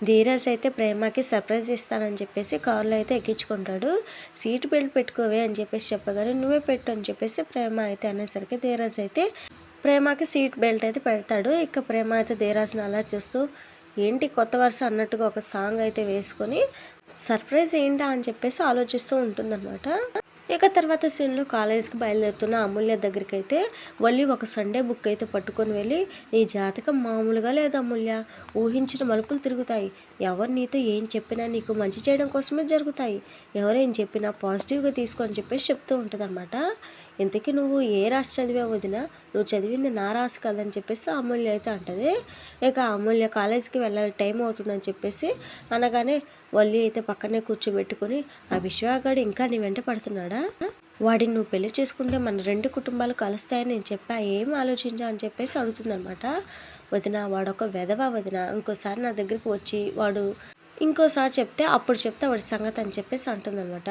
ధీరజ్ అయితే ప్రేమకి సర్ప్రైజ్ ఇస్తానని చెప్పేసి కారులో అయితే ఎక్కించుకుంటాడు. సీట్ బెల్ట్ పెట్టుకోవే అని చెప్పేసి చెప్పగానే నువ్వే పెట్టు అని చెప్పేసి ప్రేమ అయితే అనేసరికి ధీరజ్ అయితే ప్రేమకి సీట్ బెల్ట్ అయితే పెడతాడు. ఇక ప్రేమ అయితే ధీరజ్ని అలా చూస్తూ ఏంటి కొత్త వరుస అన్నట్టుగా ఒక సాంగ్ అయితే వేసుకొని సర్ప్రైజ్ ఏంటా అని చెప్పేసి ఆలోచిస్తూ ఉంటుందన్నమాట. ఇక తర్వాత సీన్లో కాలేజ్కి బయలుదేరుతున్న అమూల్య దగ్గరికి అయితే వల్లి ఒక సండే బుక్ అయితే పట్టుకొని వెళ్ళి నీ జాతకం మామూలుగా లేదు అమూల్య, ఊహించిన మలుపులు తిరుగుతాయి, ఎవరు నీతో ఏం చెప్పినా నీకు మంచి చేయడం కోసమే జరుగుతాయి, ఎవరేం చెప్పినా పాజిటివ్గా తీసుకో అని చెప్పేసి చెప్తూ ఉంటుంది అనమాట. ఇంతకీ నువ్వు ఏ రాసి చదివావు వదినా, నువ్వు చదివింది నా రాసి కదని చెప్పేసి అమూల్య అయితే అంటది. ఇక అమూల్య కాలేజీకి వెళ్ళాలి టైం అవుతుందని చెప్పేసి అనగానే వల్లి అయితే పక్కనే కూర్చోబెట్టుకుని ఆ విశ్వాగాడు ఇంకా నీ వెంట పడుతున్నాడా, వాడిని నువ్వు పెళ్లి చేసుకుంటే మన 2 కుటుంబాలు కలుస్తాయని నేను చెప్పా, ఏం ఆలోచించా అని చెప్పేసి అడుగుతుందనమాట. వదిన వాడొక వెధవ వదిన, ఇంకోసారి నా దగ్గరికి వచ్చి వాడు ఇంకోసారి చెప్తే అప్పుడు చెప్తే వాడి సంగతి అని చెప్పేసి అంటుందన్నమాట.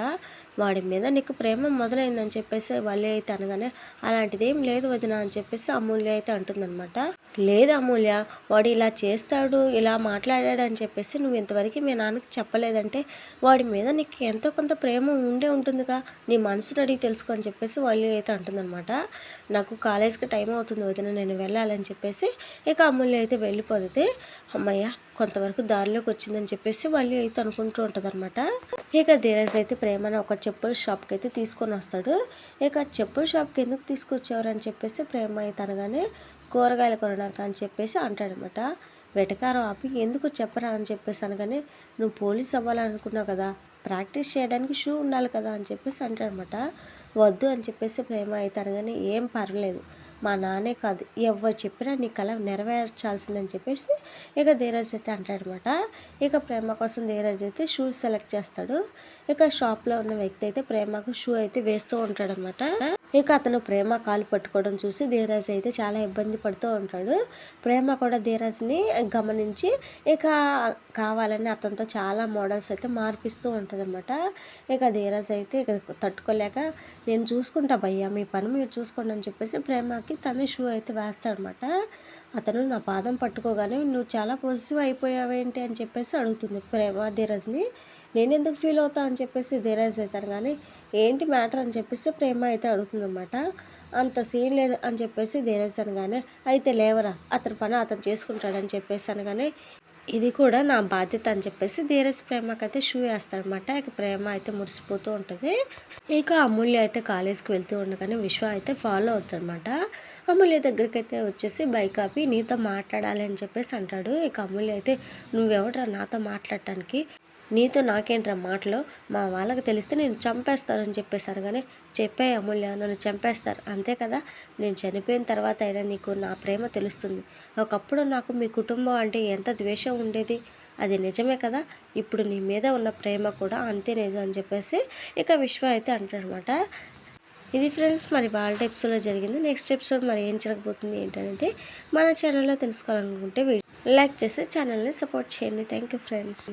వాడి మీద నీకు ప్రేమ మొదలైందని చెప్పేసి వల్లి అయితే అనగానే అలాంటిదేం లేదు వదిన అని చెప్పేసి అమూల్య అయితే అంటుందన్నమాట. లేదు అమూల్య, వాడు ఇలా చేస్తాడు ఇలా మాట్లాడాడు అని చెప్పేసి నువ్వు ఇంతవరకు మీ నాన్నకి చెప్పలేదంటే వాడి మీద నీకు ఎంతో కొంత ప్రేమ ఉండే ఉంటుందిగా, నీ మనసును అడిగి తెలుసుకో అని చెప్పేసి వల్లి అయితే అంటుందన్నమాట. నాకు కాలేజ్కి టైం అవుతుంది వదిన, నేను వెళ్ళాలని చెప్పేసి ఇక అమూల్య అయితే వెళ్ళిపోతుంది. అమ్మయ్య కొంతవరకు దారిలోకి వచ్చిందని చెప్పేసి వల్లి అయితే అనుకుంటూ ఉంటుంది అనమాట. ఇక ధీరజ్ అయితే ప్రేమను ఒక చెప్పుల షాప్కి అయితే తీసుకొని వస్తాడు. ఇక చెప్పుల షాప్కి ఎందుకు తీసుకొచ్చేవారు అని చెప్పేసి ప్రేమ అయితే అనగానే కూరగాయలు కొనడానికి అని చెప్పేసి అంటాడనమాట. వెటకారం ఆపి ఎందుకు చెప్పరా అని చెప్పేసి అనగానే నువ్వు పోలీస్ అవ్వాలనుకున్నావు కదా, ప్రాక్టీస్ చేయడానికి షూ ఉండాలి కదా అని చెప్పేసి అంటాడనమాట. వద్దు అని చెప్పేసి ప్రేమ అయితే అనగానే ఏం పర్లేదు, మా నాన్నే కాదు ఎవరు చెప్పినా నీ కళ నెరవేర్చాల్సిందని చెప్పేసి ఇక ధీరజ్ అయితే అంటాడనమాట. ఇక ప్రేమ కోసం ధీరజ్ అయితే షూ సెలెక్ట్ చేస్తాడు. ఇక షాప్లో ఉన్న వ్యక్తి అయితే ప్రేమకు షూ అయితే వేస్తూ ఉంటాడనమాట. ఇక అతను ప్రేమ కాలు పట్టుకోవడం చూసి ధీరజ్ అయితే చాలా ఇబ్బంది పడుతూ ఉంటాడు. ప్రేమ కూడా ధీరజ్ని గమనించి ఇక కావాలని అతనితో చాలా మోడల్స్ అయితే మార్పిస్తూ ఉంటుంది అనమాట. ఇక ధీరజ్ అయితే ఇక తట్టుకోలేక నేను చూసుకుంటా భయ్యా, మీ పని మీరు చూసుకోండి అని చెప్పేసి ప్రేమకి తన షూ అయితే వేస్తాడనమాట. అతను నా పాదం పట్టుకోగానే నువ్వు చాలా పాజిటివ్ అయిపోయావేంటి అని చెప్పేసి అడుగుతుంది ప్రేమ ధీరజ్ని. నేను ఎందుకు ఫీల్ అవుతా అని చెప్పేసి ధీరజ్ అవుతాను కానీ ఏంటి మ్యాటర్ అని చెప్పేసి ప్రేమ అయితే అడుగుతుందన్నమాట. అంత సీన్ లేదు అని చెప్పేసి ధీరజ్ అనగానే అయితే లేవరా అతని పని అతను చేసుకుంటాడని చెప్పేసి అనగానే ఇది కూడా నా బాధ్యత అని చెప్పేసి ధీరజ్ ప్రేమకైతే షూ వేస్తాడనమాట. ఇక ప్రేమ అయితే మురిసిపోతూ ఉంటుంది. ఇక అమూల్య అయితే కాలేజ్కి వెళ్తూ ఉండగానే విశ్వ అయితే ఫాలో అవుతుందన్నమాట. అమూల్య దగ్గరికి అయితే వచ్చేసి బైక్ ఆపి నీతో మాట్లాడాలి అని చెప్పేసి అంటాడు. ఇక అమూల్య అయితే నువ్వెవడరా నాతో మాట్లాడటానికి, నీతో నాకేంట్రా మాటలు, మా వాళ్ళకి తెలిస్తే నేను చంపేస్తానని చెప్పేశారు. కానీ చెప్పే అమూల్య నన్ను చంపేస్తారు అంతే కదా, నేను చనిపోయిన తర్వాత అయినా నీకు నా ప్రేమ తెలుస్తుంది, ఒకప్పుడు నాకు మీ కుటుంబం అంటే ఎంత ద్వేషం ఉండేది, అది నిజమే కదా, ఇప్పుడు నీ మీద ఉన్న ప్రేమ కూడా అంతే నిజం అని చెప్పేసి ఇక విశ్వ అయితే అంటాడనమాట. ఇది ఫ్రెండ్స్ మరి వాళ్ళ ఎపిసోడ్లో జరిగింది. నెక్స్ట్ ఎపిసోడ్ మరి ఏం జరగబోతుంది ఏంటనేది మన ఛానల్లో తెలుసుకోవాలనుకుంటే లైక్ చేసి ఛానల్ని సపోర్ట్ చేయండి. Thank you friends.